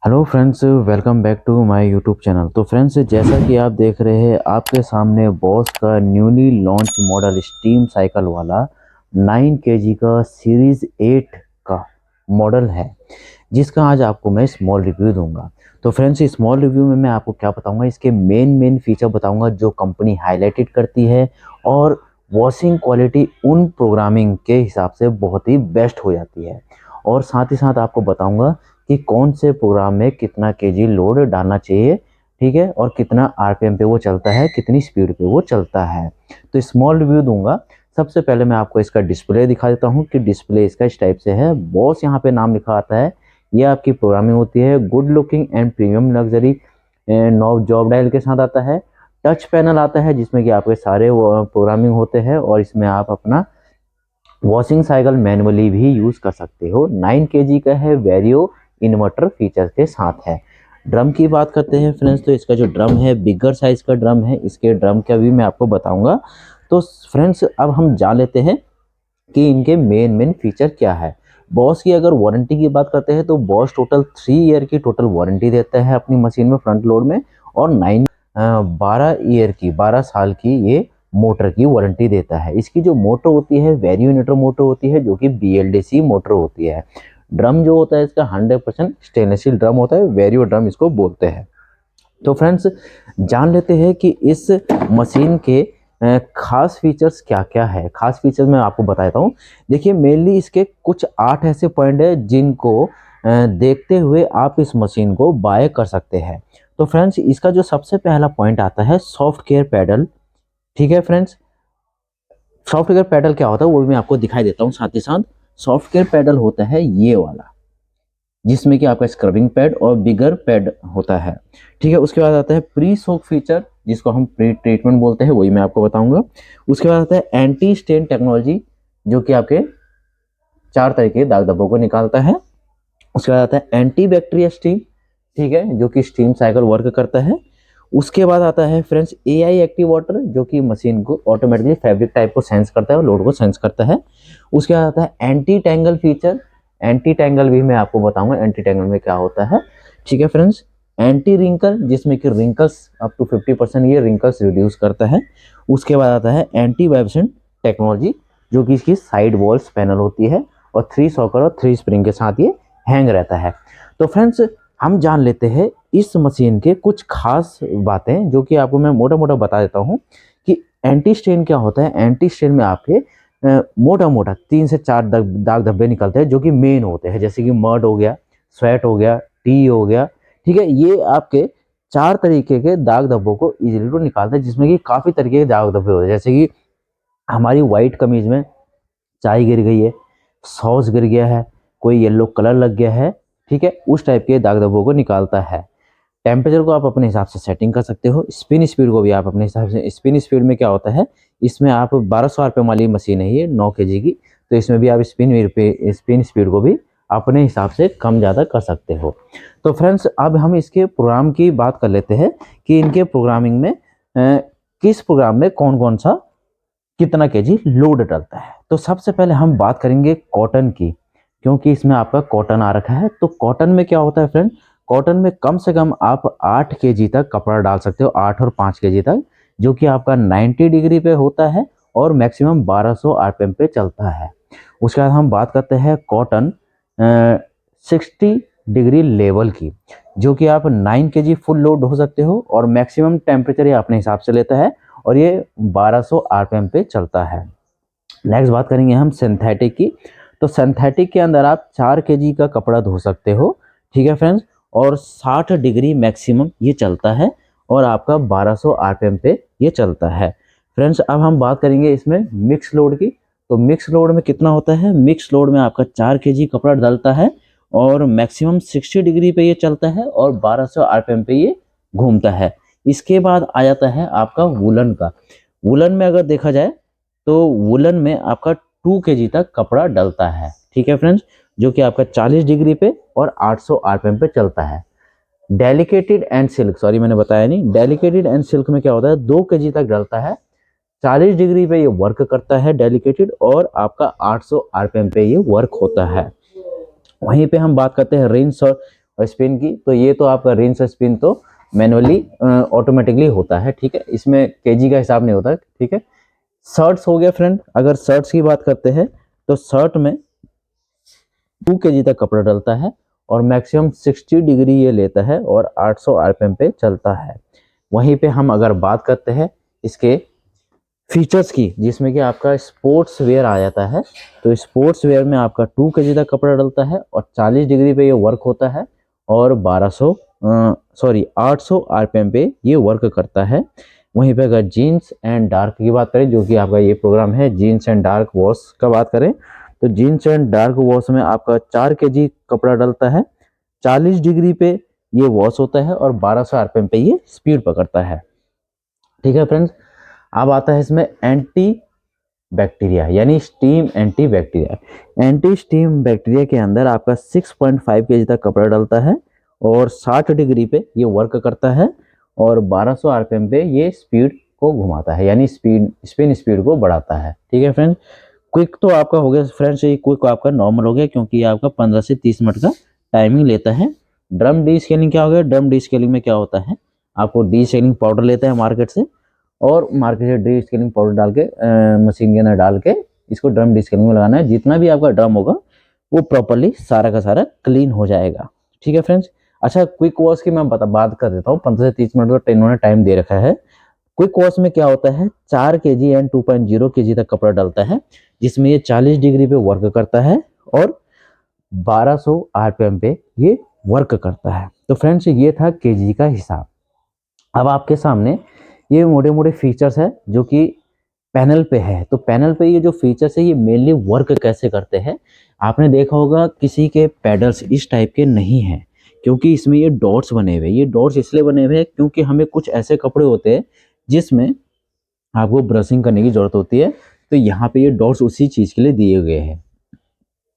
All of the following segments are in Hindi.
Hello friends, welcome back to my YouTube channel. तो फ्रेंड्स, जैसा कि आप देख रहे हैं आपके सामने बॉस का newly launch model steam cycle वाला 9 केजी का सीरीज 8 का मॉडल है, जिसका आज आपको मैं स्मॉल रिव्यू दूंगा। तो फ्रेंड्स, इस स्मॉल रिव्यू में मैं आपको क्या बताऊंगा, इसके मेन फीचर बताऊंगा जो कंपनी हाईलाइटेड करती है, और वॉशिंग क्वालिटी उन प्रोग्रामिंग के हिसाब से बहुत ही बेस्ट हो जाती है। और साथ ही साथ आपको बताऊंगा कि कौन से प्रोग्राम में कितना केजी लोड डालना चाहिए, ठीक है, और कितना आरपीएम पे वो चलता है, कितनी स्पीड पे वो चलता है। तो स्मॉल रिव्यू दूंगा। सबसे पहले मैं आपको इसका डिस्प्ले दिखा देता हूँ कि डिस्प्ले इसका इस टाइप से है। बॉस यहाँ पे नाम लिखा आता है, ये आपकी प्रोग्रामिंग होती है। Good looking and premium luxury knob job dial के साथ आता है। टच पैनल आता है जिसमें कि आपके सारे प्रोग्रामिंग होते हैं, और इसमें आप अपना वॉशिंग साइकिल मैनुअली भी यूज कर सकते हो। 9 केजी का है, वेरियो इन्वर्टर फीचर के साथ है। ड्रम की बात करते हैं फ्रेंड्स, तो इसका जो ड्रम है बिगर साइज का ड्रम है। इसके ड्रम का भी मैं आपको बताऊंगा। तो फ्रेंड्स, अब हम जान लेते हैं कि इनके मेन फीचर क्या है। बॉस की अगर वारंटी की बात करते हैं तो बॉस टोटल 3 ईयर की टोटल वारंटी देता है अपनी मशीन में फ्रंट लोड में, और 12 साल की ये मोटर की वारंटी देता है। इसकी जो मोटर होती है वेरियोनेटर मोटर होती है, जो कि BLDC मोटर होती है। ड्रम जो होता है इसका 100% स्टेनलेस स्टील ड्रम होता है, वेरियो ड्रम इसको बोलते हैं। तो फ्रेंड्स, जान लेते हैं कि इस मशीन के खास फीचर्स क्या क्या है। खास फीचर्स मैं आपको बता देता हूँ। देखिए, मेनली इसके कुछ 8 ऐसे पॉइंट है जिनको देखते हुए आप इस मशीन को बाय कर सकते हैं। तो फ्रेंड्स, इसका जो सबसे पहला पॉइंट आता है सॉफ्ट केयर पैडल। ठीक है फ्रेंड्स, सॉफ्ट केयर पैडल क्या होता है वो भी मैं आपको दिखाई देता हूँ साथ ही साथ। सॉफ्ट केयर पैडल होता है ये वाला, जिसमें कि आपका स्क्रबिंग पैड और बिगर पैड होता है। ठीक है, उसके बाद आता है प्री सोक फीचर, जिसको हम प्री ट्रीटमेंट बोलते हैं, वही मैं आपको बताऊंगा। उसके बाद आता है एंटी स्टेन टेक्नोलॉजी, जो कि आपके 4 तरह के दाग धब्बों को निकालता है। उसके बाद आता है एंटी बैक्टीरिया स्टीम, ठीक है, जो कि स्टीम साइकिल वर्क करता है। उसके बाद आता है फ्रेंड्स AI एक्टिव वाटर, जो कि मशीन को ऑटोमेटिकली फैब्रिक टाइप को सेंस करता है और लोड को सेंस करता है। उसके बाद आता है anti tangle feature. Anti tangle भी मैं आपको बताऊंगा एंटी टैंगल में क्या होता है। ठीक है फ्रेंड्स, एंटी रिंकल, जिसमें कि रिंकल्स अप टू 50% ये रिंकल्स रिड्यूस करता है। उसके बाद आता है एंटी वाइब्रेशन टेक्नोलॉजी, जो कि इसकी साइड वॉल्स पैनल होती है, और 3 सॉकर और 3 स्प्रिंग के साथ ये हैंग रहता है। तो फ्रेंड्स, हम जान लेते हैं इस मशीन के कुछ खास बातें, जो कि आपको मैं मोटा मोटा बता देता हूँ कि एंटी स्टेन क्या होता है। एंटी स्टेन में आपके मोटा मोटा 3 से 4 दाग धब्बे निकलते हैं, जो कि मेन होते हैं, जैसे कि मड हो गया, स्वेट हो गया, टी हो गया। ठीक है, ये आपके 4 तरीके के दाग धब्बों को इजीली तो निकालता है, जिसमें कि काफी तरीके के दाग धब्बे होते हैं, जैसे कि हमारी व्हाइट कमीज में चाय गिर गई है, सॉस गिर गया है, कोई येलो कलर लग गया है। ठीक है, उस टाइप के दाग धब्बों को निकालता है। टेम्परेचर को आप अपने हिसाब से सेटिंग कर सकते हो। स्पिन स्पीड को भी आप अपने हिसाब से, स्पिन स्पीड में क्या होता है, इसमें आप 1200 RPM वाली मशीन है ये 9 केजी की, तो इसमें भी आप स्पिन स्पीड को भी अपने हिसाब से कम ज़्यादा कर सकते हो। तो फ्रेंड्स, अब हम इसके प्रोग्राम की बात कर लेते हैं कि इनके प्रोग्रामिंग में किस प्रोग्राम में कौन कौन सा कितना केजी लोड डलता है। तो सबसे पहले हम बात करेंगे कॉटन की, क्योंकि इसमें आपका कॉटन आ रखा है। तो कॉटन में क्या होता है फ्रेंड, कॉटन में कम से कम आप 8 केजी तक कपड़ा डाल सकते हो, 8 और 5 केजी तक, जो कि आपका 90 डिग्री पे होता है और मैक्सिमम 1200 RPM पे चलता है। उसके बाद हम बात करते हैं कॉटन 60 डिग्री लेवल की, जो कि आप 9 केजी फुल लोड हो सकते हो, और मैक्सिमम टेम्परेचर ये अपने हिसाब से लेता है, और ये 1200 RPM पे चलता है। नेक्स्ट बात करेंगे हम सिंथेटिक की। तो सिंथेटिक के अंदर आप 4 केजी का कपड़ा धो सकते हो, ठीक है फ्रेंड्स, और 60 डिग्री मैक्सिमम ये चलता है, और आपका 1200 RPM पे ये चलता है। फ्रेंड्स, अब हम बात करेंगे इसमें मिक्स लोड की। तो मिक्स लोड में कितना होता है, मिक्स लोड में आपका 4 केजी कपड़ा डलता है, और मैक्सिमम 60 डिग्री पे ये चलता है, और 1200 RPM पे ये घूमता है। इसके बाद आ जाता है आपका वुलन का। वुलन में अगर देखा जाए तो वुलन में आपका 2 केजी तक कपड़ा डलता है, ठीक है फ्रेंड्स, जो कि आपका 40 डिग्री पे और 800 RPM पे चलता है। डेलिकेटेड एंड सिल्क, सॉरी मैंने बताया नहीं, डेलिकेटेड एंड सिल्क में क्या होता है, 2 केजी तक डलता है, 40 डिग्री पे ये वर्क करता है डेलिकेटेड, और आपका 800 RPM पे ये वर्क होता है। वहीं पे हम बात करते हैं स्पिन की, तो ये तो आपका रिंस स्पिन तो मैनुअली ऑटोमेटिकली होता है, ठीक है, इसमें केजी का हिसाब नहीं होता, ठीक है। शर्ट्स हो गया फ्रेंड, अगर शर्ट्स की बात करते हैं तो शर्ट में 2 केजी तक कपड़ा डलता है और मैक्सिमम 60 डिग्री ये लेता है और 800 आरपीएम पे चलता है। वहीं पे हम अगर बात करते हैं इसके फीचर्स की, जिसमें कि आपका स्पोर्ट्स वेयर आ जाता है, तो स्पोर्ट्स वेयर में आपका 2 केजी तक कपड़ा डलता है और 40 डिग्री पे ये वर्क होता है और 800 आरपीएम पे ये वर्क करता है। वहीं पे अगर जीन्स एंड डार्क की बात करें, जो कि आपका ये प्रोग्राम है जीन्स एंड डार्क वॉश का बात करें, तो जीन्स एंड डार्क वॉश में आपका 4 केजी कपड़ा डलता है, 40 डिग्री पे ये वॉश होता है और 1200 आरपीएम पे ये स्पीड पकड़ता है, ठीक है फ्रेंड्स। अब आता है इसमें एंटी बैक्टीरिया यानी steam anti bacteria. Anti steam bacteria के अंदर आपका 6.5 केजी तक कपड़ा डलता है और 60 डिग्री पे ये वर्क करता है और 1200 आरपीएम पे ये स्पीड को घुमाता है, यानी स्पिन स्पीड को बढ़ाता है, ठीक है फ्रेंड्स। क्विक तो आपका हो गया फ्रेंड्स, ये क्विक आपका नॉर्मल हो गया क्योंकि ये आपका 15 से 30 मिनट का टाइमिंग लेता है। ड्रम डी स्केलिंग क्या हो गया, ड्रम डी स्केलिंग में क्या होता है, आपको डी स्केलिंग पाउडर लेते हैं मार्केट से और मार्केट से डी स्केलिंग पाउडर डाल के मशीन के अंदर डाल के इसको ड्रम डी स्केलिंग में लगाना है। जितना भी आपका ड्रम होगा वो प्रॉपरली सारा का सारा क्लीन हो जाएगा, ठीक है फ्रेंड्स। अच्छा, क्विक वॉश की मैं बात कर देता हूँ। 15 से 30 मिनट का इन्होंने टाइम दे रखा है। क्विक वॉश में क्या होता है, 4 केजी एंड 2.0 केजी तक कपड़ा डलता है, जिसमें ये 40 डिग्री पे वर्क करता है और 1200 आरपीएम पे ये वर्क करता है। तो फ्रेंड्स ये था केजी का हिसाब। अब आपके सामने ये मोटे मोटे फीचर्स है जो कि पैनल पे है। तो पैनल पे ये जो फीचर्स है ये मेनली वर्क कैसे करते हैं, आपने देखा होगा किसी के पैडल्स इस टाइप के नहीं हैं, क्योंकि इसमें ये डॉट्स बने हुए हैं। ये डॉट्स इसलिए बने हुए हैं क्योंकि हमें कुछ ऐसे कपड़े होते हैं जिसमें आपको ब्रशिंग करने की जरूरत होती है, तो यहाँ पे ये डॉट्स उसी चीज़ के लिए दिए गए हैं।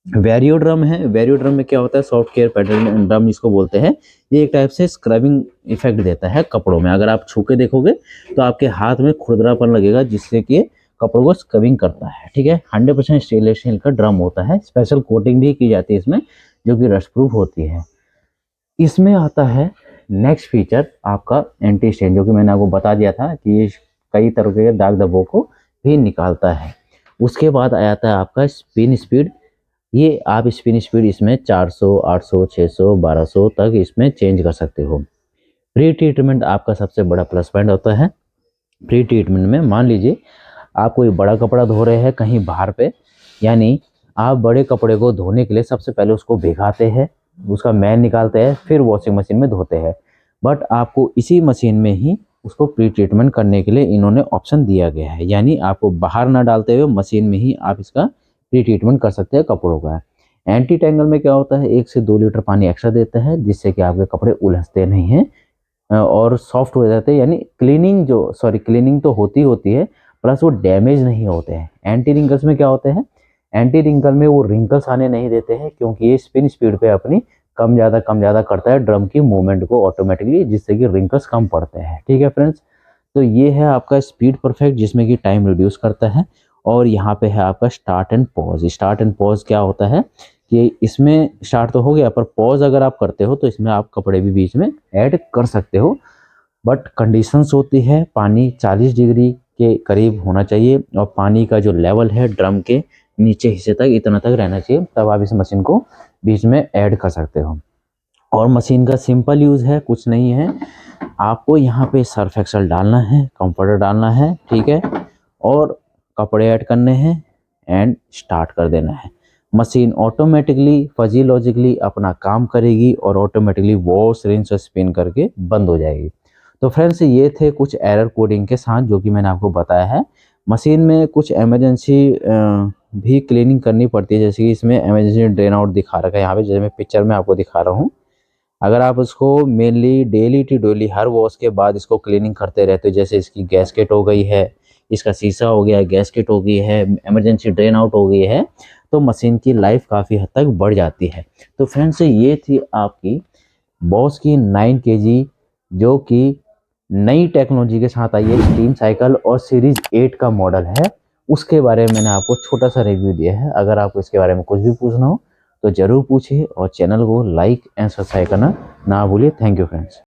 वेरियो ड्रम है, वेरियो ड्रम में क्या होता है, सॉफ्ट केयर पैटर्न ड्रम इसको बोलते हैं। ये एक टाइप से स्क्रबिंग इफेक्ट देता है कपड़ों में। अगर आप छू के देखोगे तो आपके हाथ में खुरदरापन लगेगा, जिससे कि कपड़ों को स्क्रबिंग करता है, ठीक है। 100% स्टेनलेस स्टील का ड्रम होता है। स्पेशल कोटिंग भी की जाती है इसमें, जो कि रस्ट प्रूफ होती है। इसमें आता है नेक्स्ट फीचर आपका एंटी स्टेन, जो कि मैंने आपको बता दिया था कि ये कई तरह के दाग धब्बों को भी निकालता है। उसके बाद आ जाता है आपका स्पिन स्पीड। ये आप स्पिन स्पीड इसमें 400, 800, 600, 1200 तक इसमें चेंज कर सकते हो। प्री ट्रीटमेंट आपका सबसे बड़ा प्लस पॉइंट होता है। प्री ट्रीटमेंट में मान लीजिए आप कोई बड़ा कपड़ा धो रहे हैं कहीं बाहर पे, यानी आप बड़े कपड़े को धोने के लिए सबसे पहले उसको भिगाते हैं, उसका मैल निकालते हैं, फिर वॉशिंग मशीन में धोते हैं। बट आपको इसी मशीन में ही उसको प्री ट्रीटमेंट करने के लिए इन्होंने ऑप्शन दिया गया है, यानी आपको बाहर ना डालते हुए मशीन में ही आप इसका प्री ट्रीटमेंट कर सकते हैं कपड़ों का। एंटी टैंगल में क्या होता है, 1 से 2 लीटर पानी एक्स्ट्रा देता है, जिससे कि आपके कपड़े उलझते नहीं हैं और सॉफ्ट हो जाते हैं, यानी क्लीनिंग तो होती है, प्लस वो डैमेज नहीं होते हैं। एंटी रिंकल्स में क्या होते हैं, एंटी रिंकल में वो रिंकल्स आने नहीं देते हैं, क्योंकि ये स्पिन स्पीड पे अपनी कम ज़्यादा करता है ड्रम की मूवमेंट को ऑटोमेटिकली, जिससे कि रिंकल्स कम पड़ते हैं, ठीक है फ्रेंड्स। तो ये है आपका स्पीड परफेक्ट, जिसमें कि टाइम रिड्यूस करता है। और यहाँ पे है आपका start and pause. Start and pause क्या होता है कि इसमें स्टार्ट तो हो गया, पर पॉज अगर आप करते हो तो इसमें आप कपड़े भी बीच में ऐड कर सकते हो, बट कंडीशंस होती है। पानी 40 डिग्री के करीब होना चाहिए और पानी का जो लेवल है ड्रम के नीचे हिस्से तक इतना तक रहना चाहिए, तब आप इस मशीन को बीच में ऐड कर सकते हो। और मशीन का सिंपल यूज़ है, कुछ नहीं है। आपको यहाँ पे सर्फ एक्सेल डालना है, कंफर्टर डालना है, ठीक है, और कपड़े ऐड करने हैं एंड स्टार्ट कर देना है। मशीन ऑटोमेटिकली फिजियोलॉजिकली अपना काम करेगी और ऑटोमेटिकली वॉश रिंस और स्पिन करके बंद हो जाएगी। तो फ्रेंड्स ये थे कुछ एरर कोडिंग के साथ जो कि मैंने आपको बताया है। मशीन में कुछ इमरजेंसी भी क्लीनिंग करनी पड़ती है, जैसे कि इसमें इमरजेंसी ड्रेन आउट दिखा रखा है यहाँ पे, जैसे मैं पिक्चर में आपको दिखा रहा हूँ। अगर आप उसको मेनली डेली टू डेली हर वॉश के बाद इसको क्लीनिंग करते रहते हो, जैसे इसकी गैसकेट हो गई है, इसका शीशा हो गया, गैसकेट हो गई है, इमरजेंसी ड्रेन आउट हो गई है, तो मशीन की लाइफ काफ़ी हद तक बढ़ जाती है। तो फ्रेंड्स ये थी आपकी बॉस की 9 केजी, जो कि नई टेक्नोलॉजी के साथ आई है, स्टीम साइकिल और सीरीज 8 का मॉडल है। उसके बारे में मैंने आपको छोटा सा रिव्यू दिया है। अगर आपको इसके बारे में कुछ भी पूछना हो तो ज़रूर पूछिए और चैनल को लाइक एंड सब्सक्राइब करना ना भूलिए। Thank you friends.